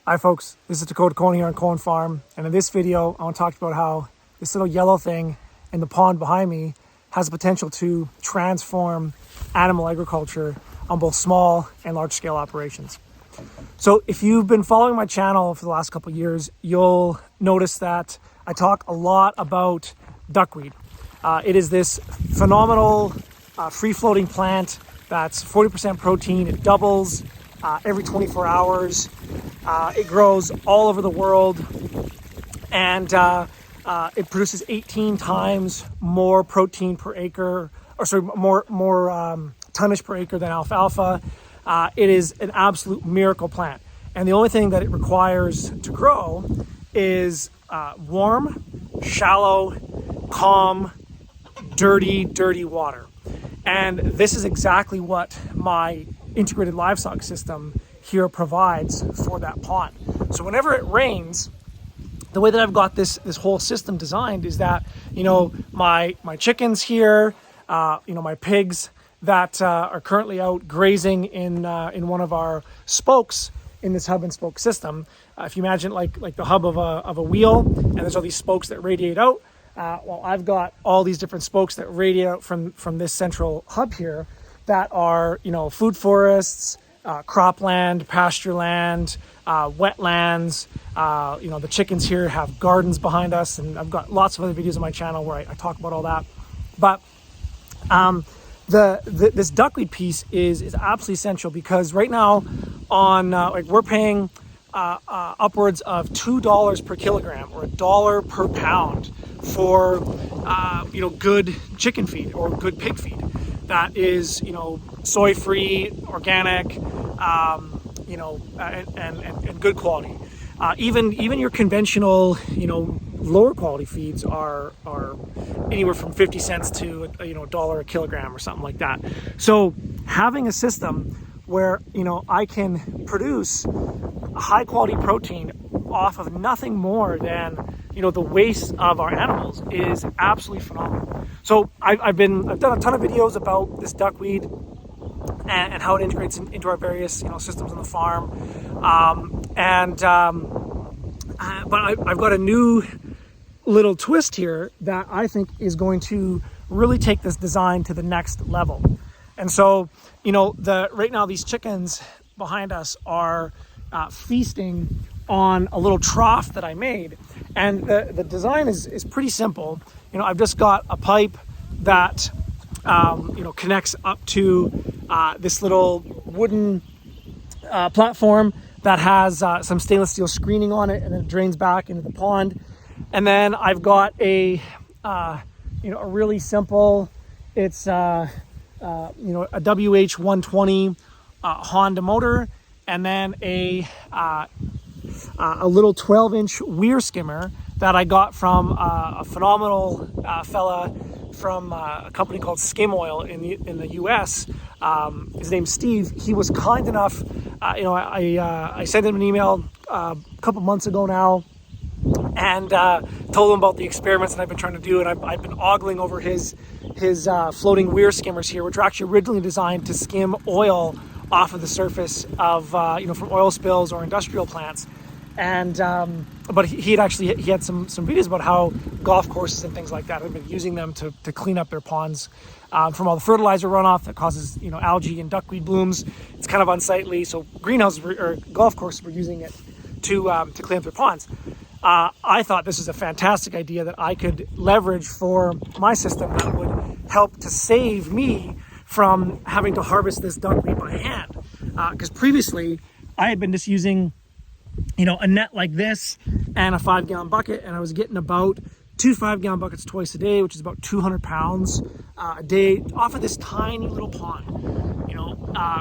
Hi folks, this is Takota Coen here on Coen Farm, and in this video I want to talk about how this little yellow thing in the pond behind me has the potential to transform animal agriculture on both small and large scale operations. So if you've been following my channel for the last couple of years, you'll notice that I talk a lot about duckweed. It is this phenomenal free-floating plant that's 40% protein. It doubles every 24 hours. It grows all over the world, and it produces 18 times more protein per acre, more tonnage per acre than alfalfa. It is an absolute miracle plant, and the only thing that it requires to grow is warm, shallow, calm, dirty water. And this is exactly what my integrated livestock system here provides for that pond. So whenever it rains, the way that I've got this whole system designed is that, my chickens here, my pigs that are currently out grazing in one of our spokes in this hub and spoke system. If you imagine like the hub of a wheel, and there's all these spokes that radiate out. Well, I've got all these different spokes that radiate out from this central hub here that are, food forests, cropland, pasture land, wetlands. The chickens here have gardens behind us, and I've got lots of other videos on my channel where I talk about all that. But this duckweed piece is absolutely essential, because right now on we're paying upwards of $2 per kilogram or $1 per pound for good chicken feed or good pig feed that is soy free, organic, and good quality. Even your conventional lower quality feeds are anywhere from 50 cents to $1 a kilogram or something like that. So having a system where I can produce a high quality protein off of nothing more than the waste of our animals is absolutely phenomenal. So I've done a ton of videos about this duckweed and how it integrates into our various systems on the farm, but I've got a new little twist here that I think is going to really take this design to the next level. And so right now these chickens behind us are feasting on a little trough that I made, and the design is pretty simple. I've just got a pipe that connects up to this little wooden platform that has some stainless steel screening on it, and then it drains back into the pond. And then I've got a really simple, it's a WH120 Honda motor, and then a little 12-inch Weir skimmer that I got from a phenomenal fella from a company called Skimmer in the US. His name's Steve. He was kind enough. I sent him an email a couple months ago now, and told him about the experiments that I've been trying to do, and I've been ogling over his floating Weir skimmers here, which are actually originally designed to skim oil off of the surface of from oil spills or industrial plants. And but he had some videos about how golf courses and things like that have been using them to clean up their ponds from all the fertilizer runoff that causes algae and duckweed blooms. It's kind of unsightly, so greenhouses or golf courses were using it to clean up their ponds. I thought this is a fantastic idea that I could leverage for my system that would help to save me from having to harvest this duckweed by hand. Because previously I had been just using a net like this and a 5-gallon bucket, and I was getting about 2 5-gallon buckets twice a day, which is about 200 pounds a day off of this tiny little pond.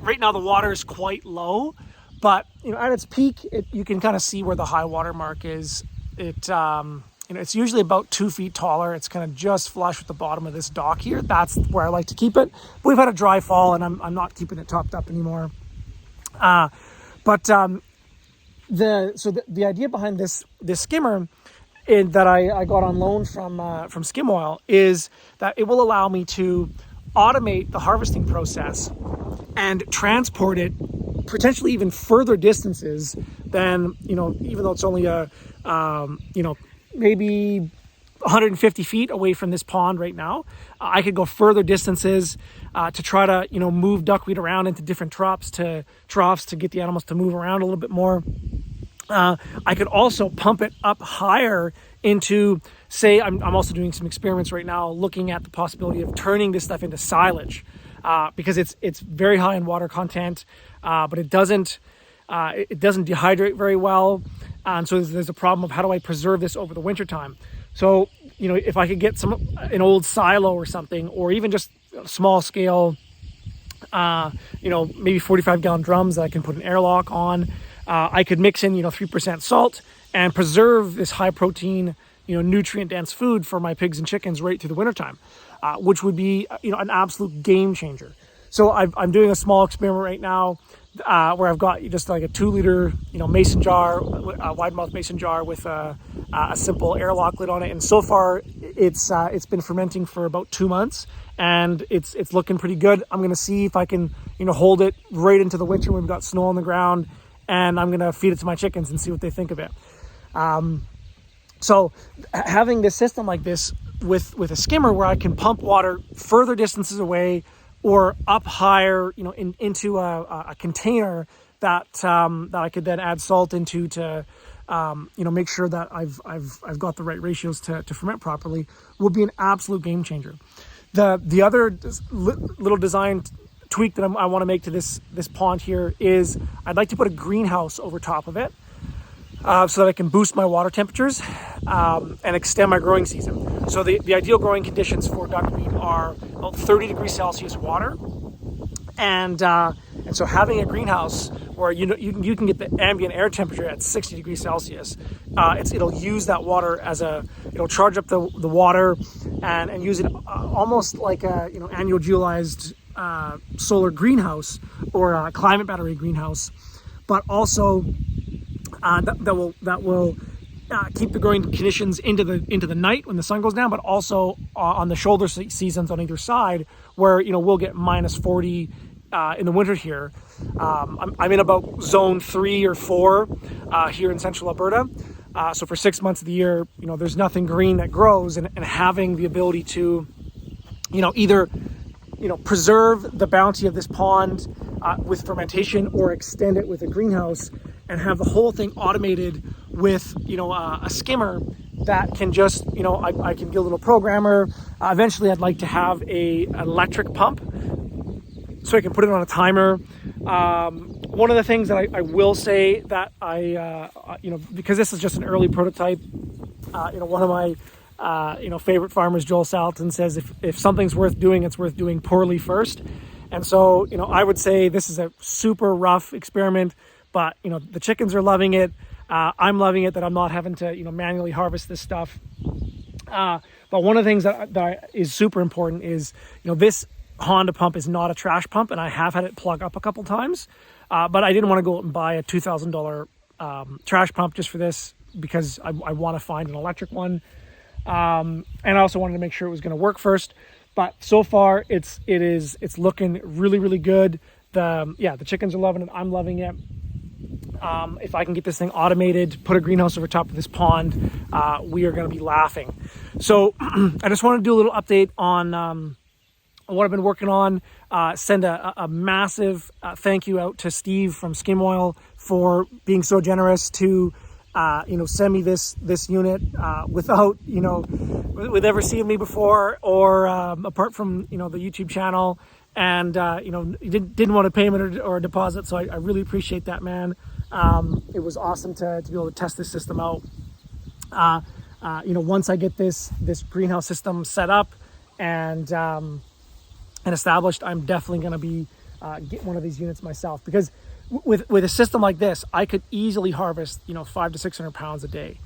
Right now the water is quite low, but at its peak, you can kind of see where the high water mark is. It's usually about 2 feet taller. It's kind of just flush with the bottom of this dock here. That's where I like to keep it. But we've had a dry fall, and I'm not keeping it topped up anymore. The idea behind this skimmer that I got on loan from Skim Oil is that it will allow me to automate the harvesting process and transport it potentially even further distances than, even though it's only maybe 150 feet away from this pond right now. I could go further distances to try to, move duckweed around into different troughs to get the animals to move around a little bit more. I could also pump it up higher into, say, I'm also doing some experiments right now looking at the possibility of turning this stuff into silage, because it's very high in water content, but it doesn't dehydrate very well. And so there's a problem of how do I preserve this over the winter time. So, if I could get an old silo or something, or even just small scale, maybe 45-gallon drums that I can put an airlock on, I could mix in, 3% salt and preserve this high protein, nutrient dense food for my pigs and chickens right through the wintertime, which would be, an absolute game changer. So I'm doing a small experiment right now where I've got just like a 2-liter, mason jar, a wide mouth mason jar with a simple airlock lid on it. And so far it's been fermenting for about 2 months, and it's looking pretty good. I'm going to see if I can, hold it right into the winter when we've got snow on the ground, and I'm going to feed it to my chickens and see what they think of it. So having this system like this with a skimmer where I can pump water further distances away or up higher, into a container that I could then add salt into to, make sure that I've got the right ratios to ferment properly, would be an absolute game changer. The other little design tweak that I want to make to this pond here is I'd like to put a greenhouse over top of it, so that I can boost my water temperatures and extend my growing season. So the ideal growing conditions for duckweed are about 30 degrees Celsius water, and so having a greenhouse where you can get the ambient air temperature at 60 degrees Celsius, it'll use that water it'll charge up the water and use it almost like a annual geolized solar greenhouse or a climate battery greenhouse, but also that will keep the growing conditions into the night when the sun goes down, but also on the shoulder seasons on either side, where we'll get minus 40 in the winter here. I'm in about zone 3 or 4 here in central Alberta. So for 6 months of the year, there's nothing green that grows, and having the ability to, either preserve the bounty of this pond with fermentation, or extend it with a greenhouse, and have the whole thing automated with, a skimmer that can just, I can get a little programmer. Eventually I'd like to have an electric pump so I can put it on a timer. One of the things that I will say that because this is just an early prototype, one of my, favorite farmers, Joel Salatin, says if something's worth doing, it's worth doing poorly first. And so, I would say this is a super rough experiment, but, the chickens are loving it. I'm loving it that I'm not having to, manually harvest this stuff. But one of the things that is super important is, this Honda pump is not a trash pump, and I have had it plug up a couple times. But I didn't want to go out and buy a $2,000 trash pump just for this, because I want to find an electric one. And I also wanted to make sure it was going to work first. But so far, it's looking really, really good. The chickens are loving it. I'm loving it. If I can get this thing automated, put a greenhouse over top of this pond, we are going to be laughing. So I just want to do a little update on what I've been working on. Send a massive thank you out to Steve from Skim Oil for being so generous to send me this unit without with ever seeing me before, or apart from the YouTube channel, and he didn't want a payment or a deposit, so I really appreciate that, man. It was awesome to be able to test this system out. Once I get this greenhouse system set up and established, I'm definitely going to be get one of these units myself, because with a system like this, I could easily harvest 500 to 600 pounds a day,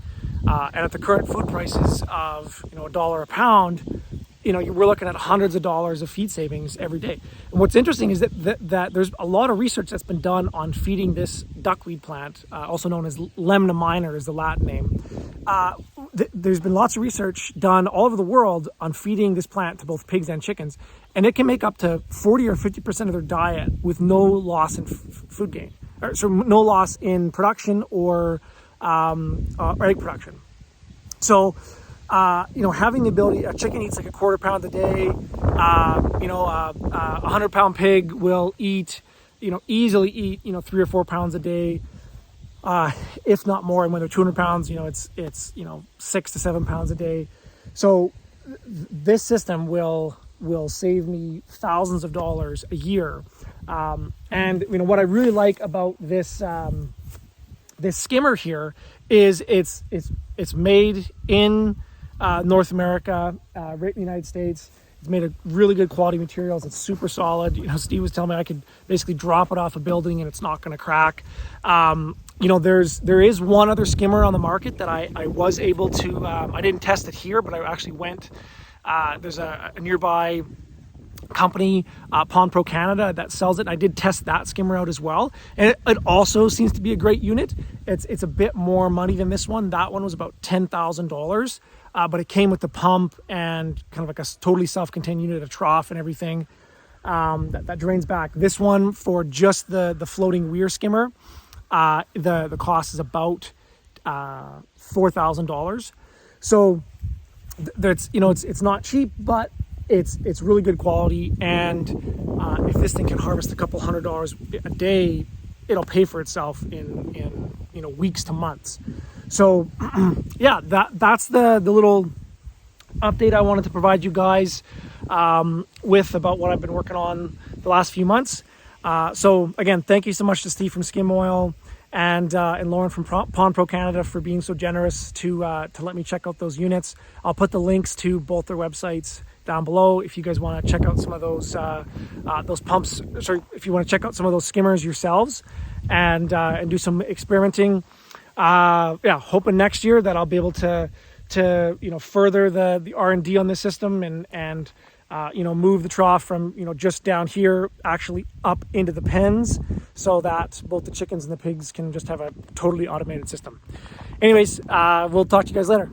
and at the current food prices of $1 a pound, we're looking at hundreds of dollars of feed savings every day. And what's interesting is that there's a lot of research that's been done on feeding this duckweed plant, also known as Lemna minor is the Latin name, there's been lots of research done all over the world on feeding this plant to both pigs and chickens, and it can make up to 40 or 50% of their diet with no loss in food gain, so no loss in production or egg production. So, having the ability, a chicken eats like a quarter pound a day. A 100-pound pig will eat, easily eat, 3 or 4 pounds a day. If not more, and when they're 200 pounds, it's 6 to 7 pounds a day. So this system will save me thousands of dollars a year. And what I really like about this this skimmer here is it's made in North America, right in the United States. It's made of really good quality materials. It's super solid. Steve was telling me I could basically drop it off a building and it's not going to crack. There is one other skimmer on the market that I was able to, I didn't test it here, but I actually went, there's a nearby company, Pond Pro Canada, that sells it. And I did test that skimmer out as well. And it also seems to be a great unit. It's a bit more money than this one. That one was about $10,000. But it came with the pump and kind of like a totally self-contained unit, a trough and everything that drains back. This one, for just the floating weir skimmer, the cost is about $4,000. So that's it's not cheap, but it's really good quality. And if this thing can harvest a couple $100 a day, it'll pay for itself in weeks to months. So yeah, that's the little update I wanted to provide you guys with about what I've been working on the last few months. So again, thank you so much to Steve from Skim Oil and Lauren from Pond Pro Canada for being so generous to let me check out those units. I'll put the links to both their websites down below if you guys want to check out some of those pumps. Sorry, if you want to check out some of those skimmers yourselves and do some experimenting. Hoping next year that I'll be able to further the R&D on this system and move the trough from just down here actually up into the pens, so that both the chickens and the pigs can just have a totally automated system. Anyways, we'll talk to you guys later.